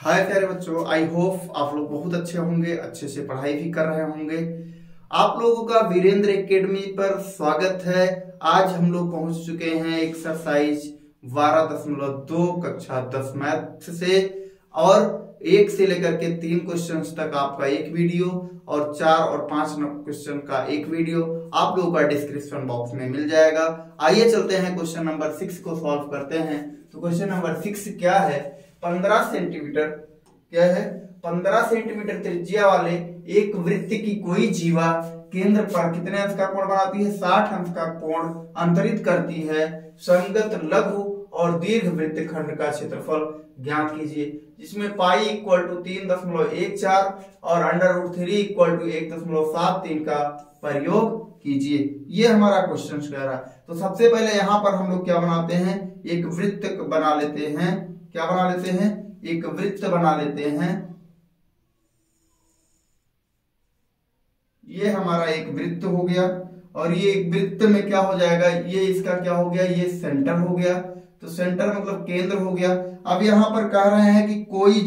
हाय प्यारे बच्चों, I hope आप लोग बहुत अच्छे होंगे, अच्छे से पढ़ाई भी कर रहे होंगे। आप लोगों का वीरेंद्र एकेडमी पर स्वागत है। आज हम लोग पहुंच चुके हैं एक्सरसाइज 12.2 कक्षा 10 मैथ से, और 1 से लेकर के 3 क्वेश्चंस तक आपका एक वीडियो और 4 और 5 क्वेश्चन का एक वीडियो आप लोगों का डिस्क्रिप्शन बॉक्स में मिल जाएगा। आइए चलते हैं क्वेश्चन नंबर 6 को सॉल्व करते हैं। तो क्वेश्चन नंबर 6 क्या है? 15 सेंटीमीटर क्या है? 15 सेंटीमीटर त्रिज्या वाले एक वृत्त की कोई जीवा केंद्र पर कितने अंश का कोण बनाती है? 60 अंश का कोण अंतरित करती है। संगत लघु और दीर्घ वृत्तखंड का क्षेत्रफल ज्ञात कीजिए, जिसमें पाई इक्वल टू 3.14 और √3 इक्वल टू 1.73 का प्रयोग कीजिए। ये हमारा क्वेश्चन कह रहा है। तो सबसे पहले यहाँ पर हम लोग क्या बनाते हैं? एक वृत्त बना लेते हैं। क्या बना लेते हैं? एक वृत्त बना लेते हैं। ये हमारा एक वृत्त हो गया, और ये एक वृत्त में क्या हो जाएगा? ये इसका क्या हो गया? ये सेंटर हो गया। तो सेंटर मतलब केंद्र हो गया। अब यहाँ पर कह रहे हैं कि कोई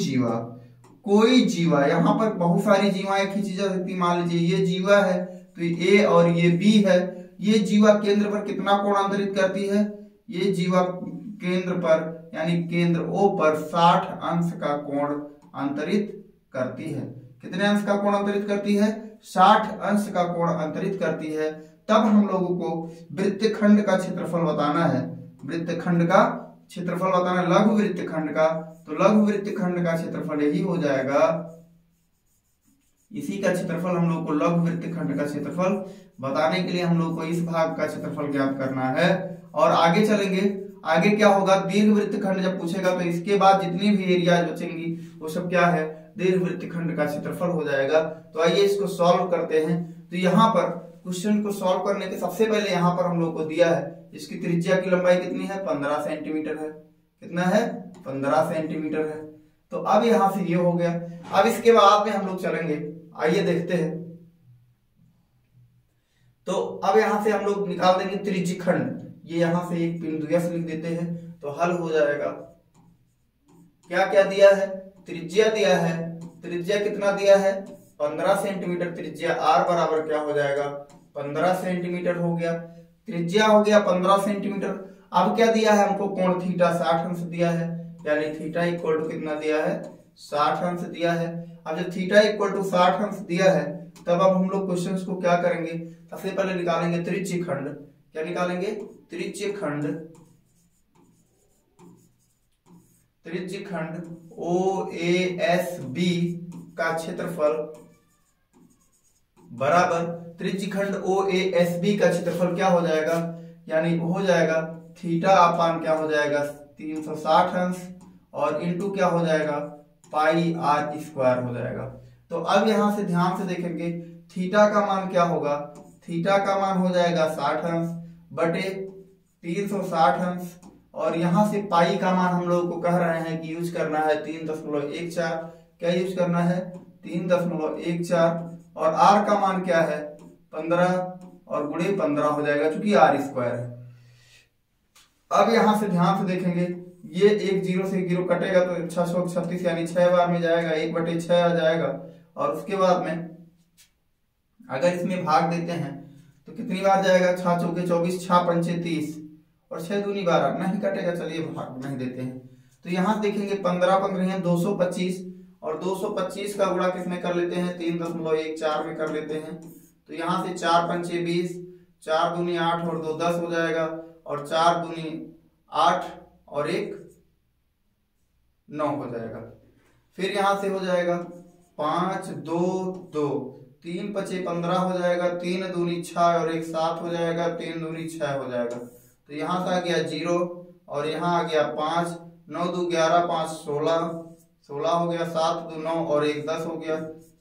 जीवा, यहाँ पर बहुत सारी जीवाएं खींची जा सकती। मान लीजिए ये जीवा है, तो ए और ये बी है। ये जीवा केंद्र पर कितना कोण अंतरित करती है? ये जीवा केंद्र पर यानी केंद्र O पर 60 अंश का कोण अंतरित करती है। कितने अंश का कोण अंतरित करती है? 60 अंश का कोण अंतरित करती है। तब हम लोगों को वृत्तखंड का क्षेत्रफल बताना है। वृत्तखंड का क्षेत्रफल बताना है, लघु वृत्तखंड का। तो लघु वृत्तखंड का क्षेत्रफल यही हो जाएगा। इसी का क्षेत्रफल हम लोग को लघु वृत्तखंड का क्षेत्रफल बताने के लिए हम लोग को इस भाग का क्षेत्रफल ज्ञात करना है। और आगे चलेंगे। आगे क्या होगा? दीर्घ वृत्तखंड जब पूछेगा तो इसके बाद जितनी भी एरियाज बचेंगी वो सब क्या है? दीर्घ वृत्तखंड का क्षेत्रफल हो जाएगा। तो आइए इसको सॉल्व करते हैं। तो यहाँ पर क्वेश्चन को सॉल्व करने के सबसे पहले यहाँ पर हम लोग को दिया है इसकी त्रिज्या की लंबाई कितनी है? 15 सेंटीमीटर है। कितना है? 15 सेंटीमीटर है। तो अब यहाँ से ये हो गया। अब इसके बाद में हम लोग चलेंगे, आइए देखते हैं। तो अब यहाँ से हम लोग निकाल देंगे त्रिज्यखंड। ये यहां से एक बिंदु यस लिख देते हैं तो हल हो जाएगा। क्या क्या दिया है? त्रिज्या दिया है। त्रिज्या कितना दिया है? 15 सेंटीमीटर त्रिज्या। आर बराबर क्या हो जाएगा? 15 सेंटीमीटर हो गया। त्रिज्या हो गया 15 सेंटीमीटर। अब क्या दिया है हमको? कोण थीटा 60 अंश दिया है, यानी थीटा इक्वल टू कितना दिया है? 60 अंश दिया है। अब जब थीटा इक्वल टू 60 अंश दिया है, तब अब हम लोग क्वेश्चंस को क्या करेंगे? सबसे पहले निकालेंगे त्रिज्यखंड। क्या निकालेंगे? त्रिज्यखंड। त्रिज्यखंड OASB का क्षेत्रफल बराबर त्रिज्यखंड OASB का क्षेत्रफल क्या हो जाएगा? यानी हो जाएगा थीटा अपान क्या हो जाएगा? 360 अंश और इंटू क्या हो जाएगा? पाई आर स्क्वायर हो जाएगा। तो अब यहां से ध्यान से देखेंगे, थीटा का मान क्या होगा? थीटा का मान हो जाएगा 60 अंश बटे 360 अंश, और यहां से पाई का मान हम लोग को कह रहे हैं कि यूज करना है 3.14। क्या यूज करना है? 3.14। और आर का मान क्या है? 15 और गुणे 15 हो जाएगा, क्योंकि आर स्क्वायर है। अब यहां से ध्यान से देखेंगे, ये एक 0 से 0 कटेगा तो 636 यानी 6 बार में जाएगा, 1/6 आ जाएगा। और उसके बाद में अगर इसमें भाग देते हैं तो कितनी बार जाएगा? 6 चौके 24, 6 पंचे 30 और 6 दूनी 12। नहीं कटेगा, चलिए भाग नहीं देते हैं। तो यहाँ देखेंगे 15 15 है 225, और 225 का गुणा किस में कर लेते हैं? 3.14 में कर लेते हैं। तो यहाँ से 4 पंचे 20, 4 दूनी 8 और 2 10 हो जाएगा, और 4 दूनी 8 और 1 9 हो जाएगा। फिर यहां से हो जाएगा 5 2 2, 3 पचे 15 हो जाएगा, 3 दूनी 6 और 1 7 हो जाएगा, 3 दूनी 6 हो जाएगा। तो यहां से आ गया 0 और यहां आ गया 5, 9 2 11, 5 16, 16 हो गया, 7 2 9 और 1 10 हो गया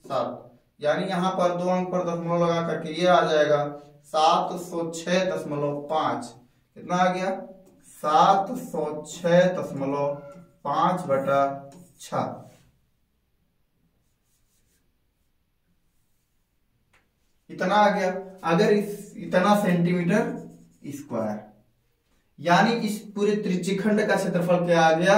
7। यानी यहाँ पर 2 अंक पर दशमलव लगा करके ये आ जाएगा 706.5। कितना आ गया? 706.5/6 इतना आ गया। अगर इतना सेंटीमीटर स्क्वायर, यानी इस पूरे त्रिज्यखंड का क्षेत्रफल क्या आ गया?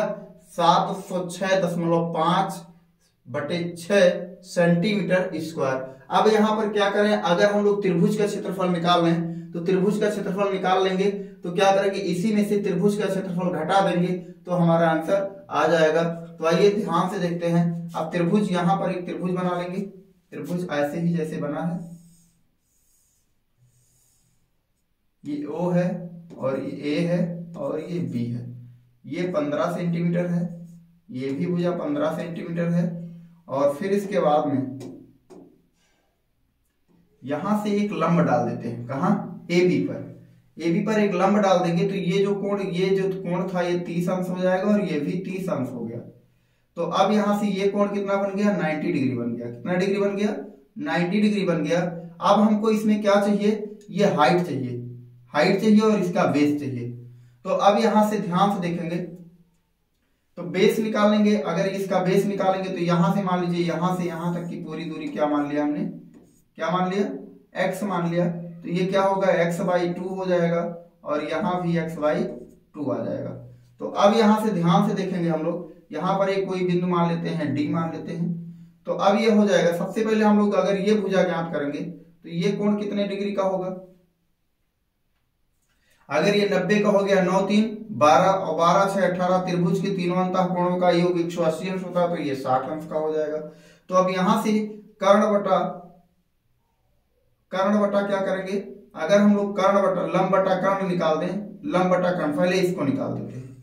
706.5/6 सेंटीमीटर स्क्वायर। अब यहाँ पर क्या करें, अगर हम लोग त्रिभुज का क्षेत्रफल निकाल लें तो त्रिभुज का क्षेत्रफल निकाल लेंगे तो क्या करेंगे, इसी में से त्रिभुज का क्षेत्रफल घटा देंगे तो हमारा आंसर आ जाएगा। तो आइए ध्यान से देखते हैं। अब त्रिभुज, यहाँ पर एक त्रिभुज बना लेंगे। त्रिभुज ऐसे ही जैसे बना है, ये O है और ये A है और ये B है। ये 15 सेंटीमीटर है, ये भी भुजा 15 सेंटीमीटर है। और फिर इसके बाद में यहां से एक लंब डाल देते हैं। कहां? AB पर। AB पर एक लंब डाल देंगे तो ये जो कोण था ये 30 अंश हो जाएगा और ये भी 30 अंश हो गया। तो अब यहां से ये कोण कितना बन गया? 90 डिग्री बन गया। कितना डिग्री बन गया? 90 डिग्री बन गया। अब हमको इसमें क्या चाहिए? ये हाइट चाहिए, हाइट चाहिए और इसका बेस चाहिए। तो अब यहां से ध्यान से देखेंगे तो बेस निकालेंगे। अगर इसका बेस निकालेंगे तो यहां से मान लीजिए, यहां से यहां तक की पूरी दूरी क्या मान लिया हमने? क्या मान लिया? x मान लिया। तो ये क्या होगा? x/2 हो जाएगा और यहां भी x/2 आ जाएगा। तो अब यहां से ध्यान से देखेंगे हम लोग, यहां पर एक कोई बिंदु मान लेते हैं, D मान लेते हैं। तो अब ये हो जाएगा। सबसे पहले हम लोग अगर ये भुजा ज्ञात करेंगे तो ये कोण कितने डिग्री का होगा? अगर ये 90 का हो गया, 9 3 12 और 12 6 18, त्रिभुज के तीनों अंतः कोणों का योग 180 अंश होता है तो ये 60 अंश का हो जाएगा। तो अब यहां से कर्ण बटा क्या करेंगे? अगर हम लोग लंब बटा कर्ण निकाल दें, लंब बटा कर्ण, पहले इसको निकाल देते हैं।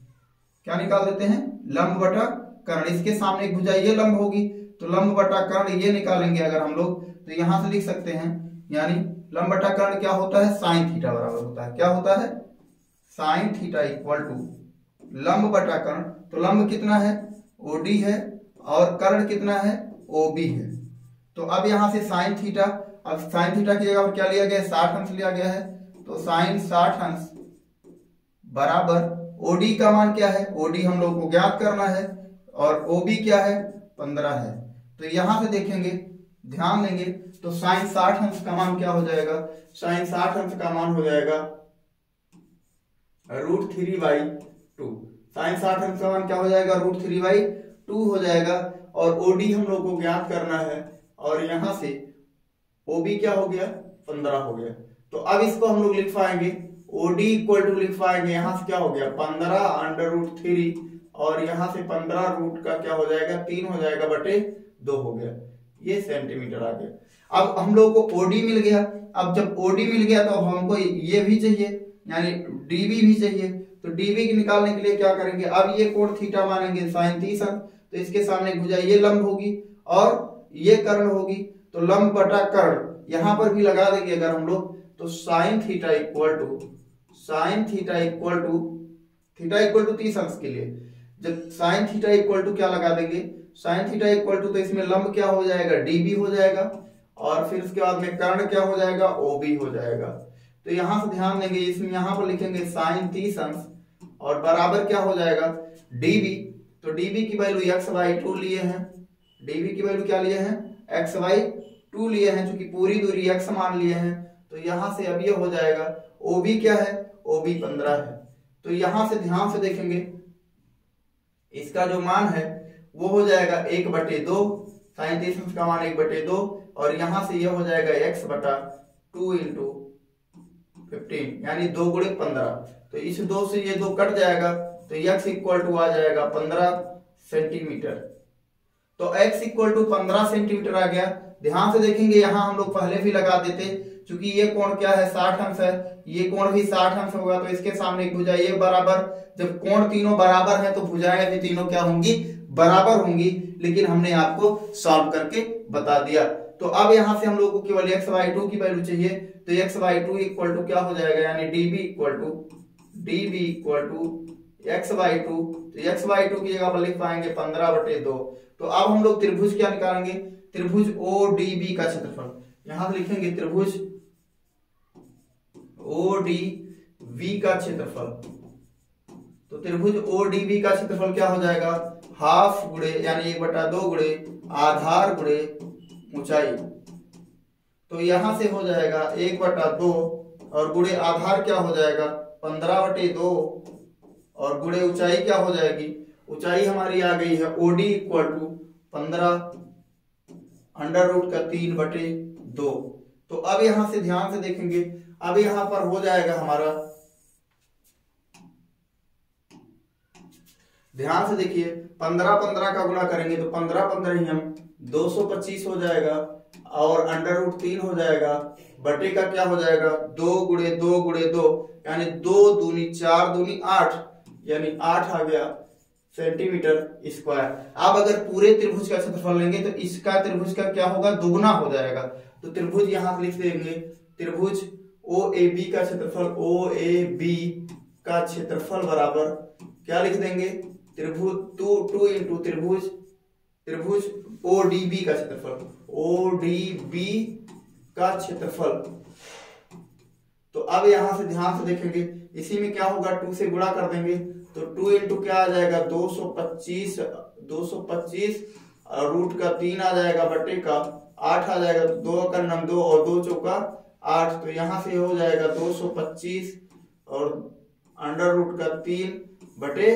क्या निकाल देते हैं? लंब बटा कर्ण। इसके सामने एक भुजा ये लंब होगी तो लंब बटा कर्ण ये निकालेंगे अगर हम लोग, तो यहां से लिख सकते हैं, यानी लंब बटा कर्ण क्या होता है? साइन थीटा बराबर होता है। क्या होता है? साइन थीटा इक्वल टू लंब बटा कर्ण। तो लंब कितना है? OD है और कर्ण कितना है? OB है। तो अब यहां से साइन थीटा, अब साइन थीटा की जगह पर क्या लिया गया है? 60 अंश लिया गया है। तो साइन 60 अंश बराबर OD का मान क्या है? OD हम लोग को ज्ञात करना है और OB क्या है? 15 है। तो यहां से देखेंगे, ध्यान देंगे तो साइन 60 अंश का मान क्या हो जाएगा? साइन 60 अंश का मान हो जाएगा √3/2। साइन 60 अंश का मान क्या हो जाएगा? √3/2 हो जाएगा। और OD हम लोग को ज्ञात करना है और यहां से OB क्या हो गया? 15 हो गया। तो अब इसको हम लोग लिख पाएंगे, OD इक्वल टू लिख पाएंगे, यहां से क्या हो गया? 15√3 और यहां से 15 रूट का क्या हो जाएगा? 3 हो जाएगा बटे 2 हो गया। ये सेंटीमीटर आ गया। अब हम लोग को OD मिल गया। अब जब OD मिल गया तो हमको ये भी चाहिए, यानी DB भी चाहिए। तो DB निकालने के लिए क्या करेंगे? अब ये कोण थीटा मानेंगे साइन 30 अंश, तो इसके सामने भुजा ये लंब होगी और ये कर्ण होगी। तो लंब बटा कर्ण यहां पर भी लगा देंगे अगर हम लोग, तो साइन थीटा इक्वल टू 30 अंश के लिए जब साइन थीटा इक्वल टू क्या लगा देंगे? साइन थीटा इक्वल टू, तो इसमें लंब क्या हो जाएगा? DB हो जाएगा और फिर उसके बाद में कर्ण क्या हो जाएगा? OB हो जाएगा। तो यहां से ध्यान देंगे, इसमें यहां पर लिखेंगे साइन 30 अंश और बराबर क्या हो जाएगा? DB। तो DB की वैल्यू x/2 लिए हैं। DB की वैल्यू क्या लिए हैं? x/2 लिए हैं, चूंकि पूरी दूरी x मान लिए हैं। तो यहां से अब ये हो जाएगा, OB क्या है? OB 15 है। तो यहां से ध्यान से देखेंगे, इसका जो मान है वो हो जाएगा 1/2, साइन 30 अंश का मान 1/2 और यहां से ये हो जाएगा x/2 × 15, यानी 2 × 15। तो इस 2 से ये 2 कट जाएगा तो x इक्वल टू आ जाएगा 15 सेंटीमीटर। तो x इक्वल टू 15 सेंटीमीटर आ गया। ध्यान से देखेंगे, यहां हम लोग पहले भी लगा देते, क्योंकि ये कोण क्या है? 60 अंश है, ये कोण भी 60 अंश होगा। तो इसके सामने एक भुजा ये बराबर, जब कोण तीनों बराबर है तो भुजाएं भी तीनों क्या होंगी? बराबर होंगी। लेकिन हमने आपको सॉल्व करके बता दिया। तो अब यहां से हम लोग को केवल x/2 की वैल्यू चाहिए। तो x/2 इक्वल टू क्या हो जाएगा? यानी DB इक्वल टू x/2। तो x/2 की जगह पर लिख पाएंगे 15/2। तो अब हम लोग त्रिभुज क्या निकालेंगे? त्रिभुज ODB का क्षेत्रफल। यहां से लिखेंगे त्रिभुज ODB का क्षेत्रफल। तो त्रिभुज ODB का क्षेत्रफल क्या हो जाएगा? हाफ गुणे, यानी 1/2 गुणे आधार गुणे ऊंचाई। तो यहां से हो जाएगा 1/2 और गुणे आधार क्या हो जाएगा? 15/2 और गुणे ऊंचाई क्या हो जाएगी? ऊंचाई हमारी आ गई है OD इक्वल टू 15 √3/2। तो अब यहां से ध्यान से देखेंगे, अब यहां पर हो जाएगा हमारा, ध्यान से देखिए 15 का गुणा करेंगे तो 15 ही हम 225 हो जाएगा और √3 हो जाएगा, बटे का क्या हो जाएगा 2 गुणे 2 गुणे 2 यानी 2 दूनी 4 दूनी 8 यानी 8 आ गया सेंटीमीटर स्क्वायर। अब अगर पूरे त्रिभुज का क्षेत्रफल लेंगे तो इसका त्रिभुज का क्या होगा, दुगना हो जाएगा। तो त्रिभुज यहां लिख देंगे, त्रिभुज OAB का क्षेत्रफल, OAB का क्षेत्रफल बराबर क्या लिख देंगे, त्रिभुज 2 इंटू त्रिभुज ODB का क्षेत्रफल, ODB का क्षेत्रफल। तो अब यहां से ध्यान से देखेंगे, इसी में क्या होगा 2 से गुणा कर देंगे तो 2 इंटू क्या आ जाएगा 225 रूट का 3 आ जाएगा, बटे का 8 आ जाएगा, 2 का नम 2 और 2 चौका 8। तो यहां से हो जाएगा 225 और √3 बटे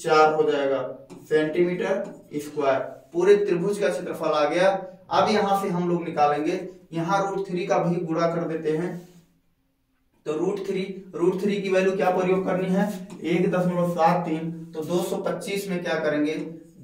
4 हो जाएगा सेंटीमीटर स्क्वायर। पूरे त्रिभुज का क्षेत्रफल आ गया। अब यहां से हम लोग निकालेंगे, यहां √3 का भी गुणा कर देते हैं। तो √3 की वैल्यू क्या प्रयोग करनी है 1.73। तो 225 में क्या करेंगे,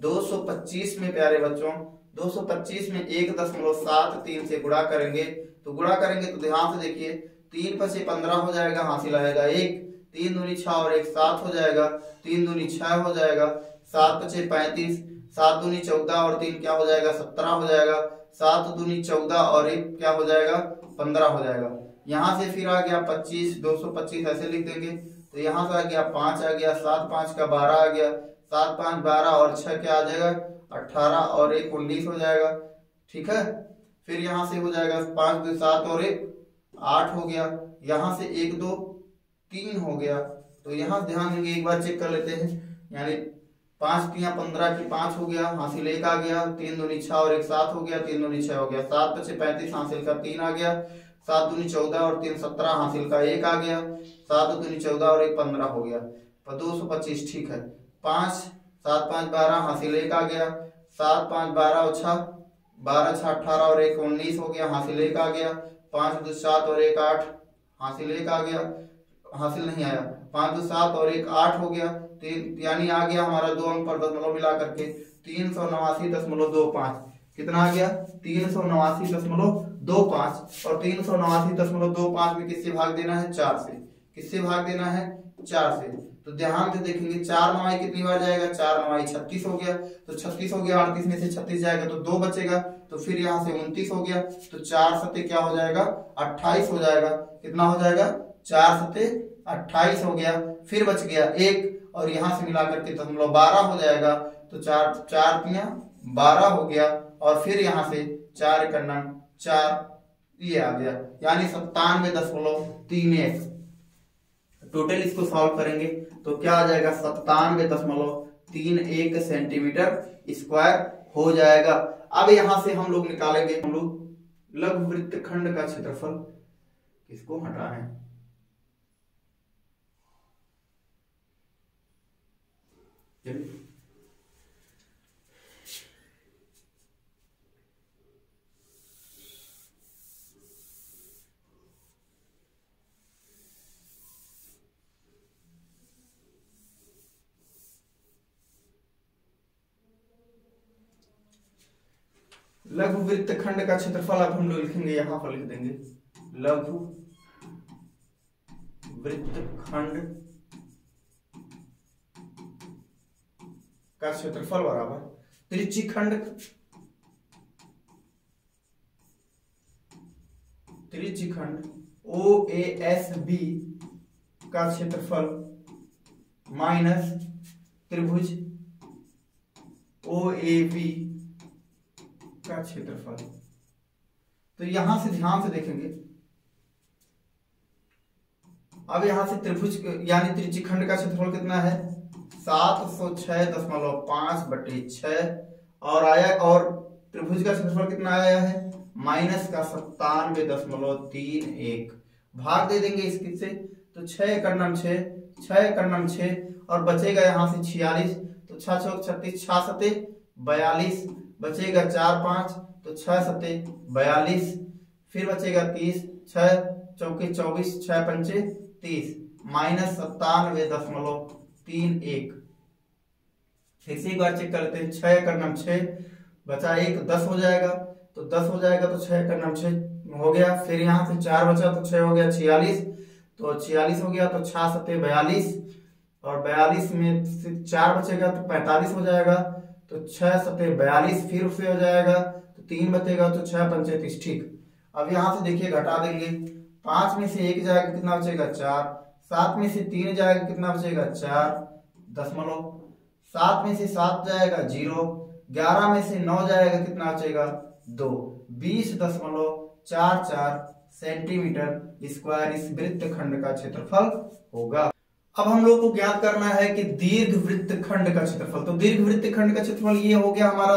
225 में प्यारे बच्चों 225 में 1.73 से गुणा करेंगे। तो गुणा करेंगे तो ध्यान से देखिए 3 × 5 = 15 हो जाएगा, हासिल आएगा 1, 3 दूनी 6 और 1 7 हो जाएगा, 3 दूनी 6 हो जाएगा, 7 × 5 = 35, 7 दूनी 14 और 3 क्या हो जाएगा 17 हो जाएगा, 7 दूनी 14 और 1 क्या हो जाएगा 15 हो जाएगा। यहां से फिर आ गया 25, 225 ऐसे लिख देंगे। तो यहां से आ गया 5 आ गया, 7 × 5 = 12 आ गया, 7 × 5 = 12 और 6 क्या आ जाएगा 18 और 1 19 हो जाएगा। ठीक है, फिर यहां से हो जाएगा 5 2 7 और 1 8 हो गया, यहां से 1 2 3 हो गया। तो यहां ध्यान देंगे, एक बार चेक कर लेते हैं, यानी 5 × 15 की 5 हो गया, हासिल 1 आ गया, 3 दूनी 6 और 1 7 हो गया, 3 दूनी 6 हो गया, 7 × 5 = 35, हासिल का 3 आ गया, 7 दूनी 14 और 3 17, हासिल का 1 आ गया, 7 दूनी 14 और 1 15 हो गया, 225। ठीक है, 5 7 5 12, हासिल 1 आ गया, 7 5 12 और 6 12 6 18 और 1 19 हो गया, हासिल 1 आ गया, 5 2 7 और 1 8, हासिल 1 आ गया, हासिल नहीं आया, 5 2 7 और 1 8 हो गया, यानी आ गया हमारा 2 अंक पर दशमलव मिला करके 389.25। कितना आ गया 389.25। और 389.25 में किससे भाग देना है 4 से, किससे भाग देना है 4 से। तो ध्यान से देखेंगे 4 9 कितनी बार जाएगा, 4 9 36 हो गया, तो 36 हो गया, 38 में से 36 जाएगा तो 2 बचेगा, तो फिर यहाँ से 29 हो गया, तो 4 7 क्या हो जाएगा 28 हो जाएगा। कितना हो जाएगा 4 7 28 हो गया, फिर बच गया 1 और यहाँ से मिला करके दशमलव 12 हो जाएगा, तो 4 4 3 12 हो गया, और फिर यहाँ से 4 × 4 ये आ गया, यानी 97.31। टोटल इसको सॉल्व करेंगे तो क्या आ जाएगा 97.31 सेंटीमीटर स्क्वायर हो जाएगा। अब यहां से हम लोग निकालेंगे, हम लोग लघु वृत्तखंड का क्षेत्रफल, इसको हटाएं, लघु वृत्तखंड का क्षेत्रफल अब हम लोग लिखेंगे, यहां पर लिख देंगे लघु वृत्तखंड का क्षेत्रफल बराबर त्रिज्यखंड OASB का क्षेत्रफल माइनस त्रिभुज OAB का क्षेत्रफल। तो यहां से ध्यान से देखेंगे, अब यहां से त्रिभुज यानी त्रिज्यखंड का क्षेत्रफल कितना है 706.5/6 और आया, और त्रिभुज का क्षेत्रफल कितना आया है -97.31। भाग दे देंगे इसके से, तो 6 × 9 6 6 × 9 6 और बचेगा यहां से 46, तो 6 चौक 36, 6 सते 42, बचेगा 4 5 तो 6 सते 42, फिर बचेगा 30, 6 चौके 24, 6 पंचे 30, माइनस 97.31। फिर से एक बार चेक कर लेते हैं, 6 का नाम 6 बचा 1, 10 हो जाएगा, तो 10 हो जाएगा तो 6 का नाम 6 हो गया। फिर यहाँ से 4 बचा तो 6 हो गया 46, तो 46 हो गया तो 6 सते 42, और 42 में से 4 बचेगा तो 45 हो जाएगा, तो 6 सते 42 फिर से हो जाएगा, तो 3 बचेगा तो 6 पंचे 30। ठीक, अब यहाँ से देखिए घटा देंगे, 5 में से 1 जाएगा कितना बचेगा 4, 7 में से 3 जाएगा कितना बचेगा 4 दशमलव, 7 में से 7 जाएगा 0, 11 में से 9 जाएगा कितना बचेगा 2, 20.44 सेंटीमीटर स्क्वायर इस वृत्त खंड का क्षेत्रफल होगा। अब हम लोग को ज्ञात करना है कि दीर्घ वृत्त खंड का क्षेत्रफल। तो दीर्घ वृत्त खंड का क्षेत्रफल ये हो गया हमारा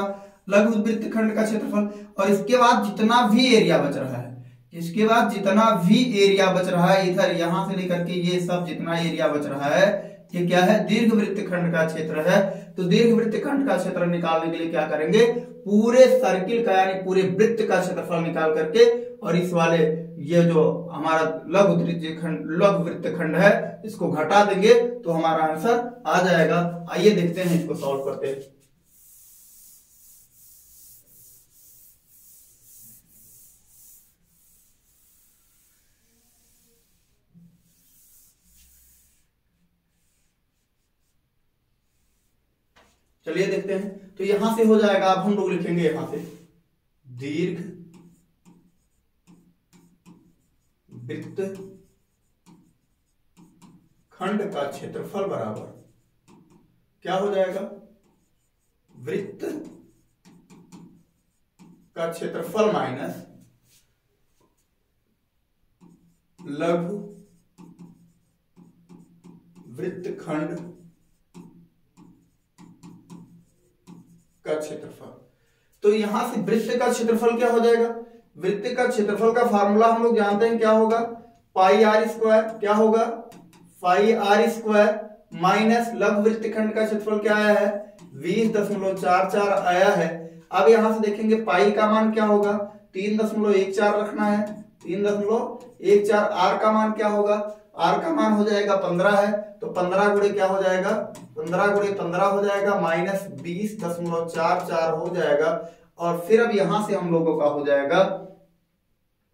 लघु वृत्त खंड का क्षेत्रफल, और इसके बाद जितना भी एरिया बच रहा है, इसके बाद जितना भी एरिया बच रहा है, इधर यहां से लेकर के ये सब जितना एरिया बच रहा है, ये क्या है दीर्घ वृत्त खंड का क्षेत्र है। तो दीर्घ वृत्त खंड का क्षेत्र निकालने के लिए क्या करेंगे, पूरे सर्किल का यानी पूरे वृत्त का क्षेत्रफल निकाल करके, और इस वाले ये जो हमारा लघु वृत्त खंड है इसको घटा देंगे तो हमारा आंसर आ जाएगा। आइए देखते हैं, इसको सॉल्व करते हैं। चलिए देखते हैं, तो यहां से हो जाएगा, अब हम लोग लिखेंगे यहां से दीर्घ वृत्त खंड का क्षेत्रफल बराबर क्या हो जाएगा, वृत्त का क्षेत्रफल माइनस लघु वृत्त खंड का क्षेत्रफल। तो यहां से वृत्त का क्षेत्रफल क्या हो जाएगा, वृत्त का क्षेत्रफल का फार्मूला हम लोग जानते हैं क्या होगा, पाई आर स्क्वायर, क्या होगा पाई आर स्क्वायर माइनस लघु वृत्त खंड का क्षेत्रफल क्या आया है 20.44 आया है। अब यहां से देखेंगे पाई का मान क्या होगा 3.14 रखना है, 3.14, आर का मान क्या होगा, आर का मान हो जाएगा 15 है, तो 15 गुणे क्या हो जाएगा 15 गुणे 15 हो जाएगा माइनस 20.44 हो जाएगा। और फिर अब यहां से हम लोगों का हो जाएगा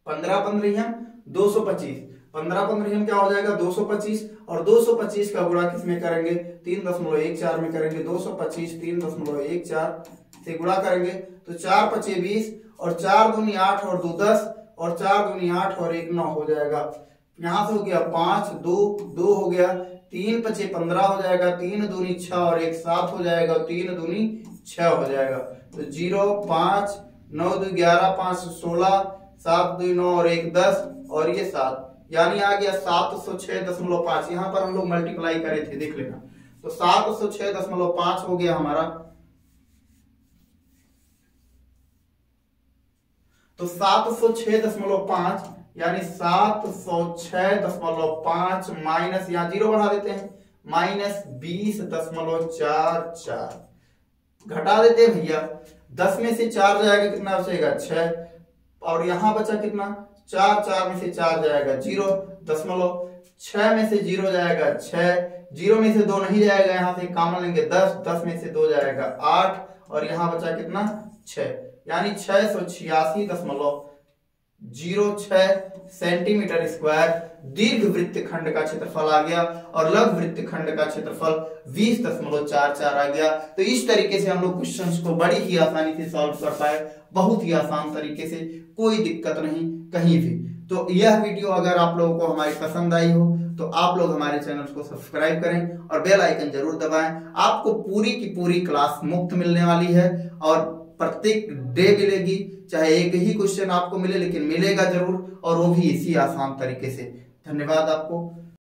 15 15 225, 15 15 क्या हो जाएगा 225, और 225 का गुणा किस में करेंगे 3.14 में करेंगे, 225 3.14 से गुणा करेंगे तो 4 5 20, और 4 दूनी 8 और 2 10, और 4 दूनी 8 और 1 9 हो जाएगा। यहां से हो गया 5 2 2 हो गया, 3 5 15 हो जाएगा, 3 दूनी 6 और 1 7 हो जाएगा, 3 दूनी 6 हो जाएगा, तो 0 5 9 2 11 5 16 7 2 9 और 1 10 और ये 7, यानी आ गया 706.5। यहां पर हम लोग मल्टीप्लाई करे थे, देख लेना, तो 706.5 हो गया हमारा। तो 706.5 यानी 706.5 माइनस, यहां 0 बढ़ा देते हैं, माइनस 20.44 घटा देते हैं भैया, 10 में से 4 जाएगा कितना बचेगा 6, और यहां बचा कितना 4, 4 में से 4 जाएगा 0 दशमलव, 6 में से 0 जाएगा 6, 0 में से 2 नहीं जाएगा, यहां से कॉमन लेंगे 10, 10 में से 2 जाएगा 8, और यहां बचा कितना 6, यानी 686.06 सेंटीमीटर स्क्वायर दीर्घ वृत्त खंड का क्षेत्रफल आ गया, और लघु वृत्त खंड का क्षेत्रफल 20.44 आ गया। तो इस तरीके से हम लोग क्वेश्चंस को बड़ी ही आसानी से सॉल्व कर पाए, बहुत ही आसान तरीके से, कोई दिक्कत नहीं कहीं भी। तो यह वीडियो अगर आप लोगों को हमारी पसंद आई हो तो आप लोग हमारे चैनल को सब्सक्राइब करें और बेल आइकन जरूर दबाएं। आपको पूरी की पूरी क्लास मुफ्त मिलने वाली है, और प्रत्येक डे मिलेगी, चाहे एक ही क्वेश्चन आपको मिले लेकिन मिलेगा जरूर, और वो भी इसी आसान तरीके से। धन्यवाद आपको।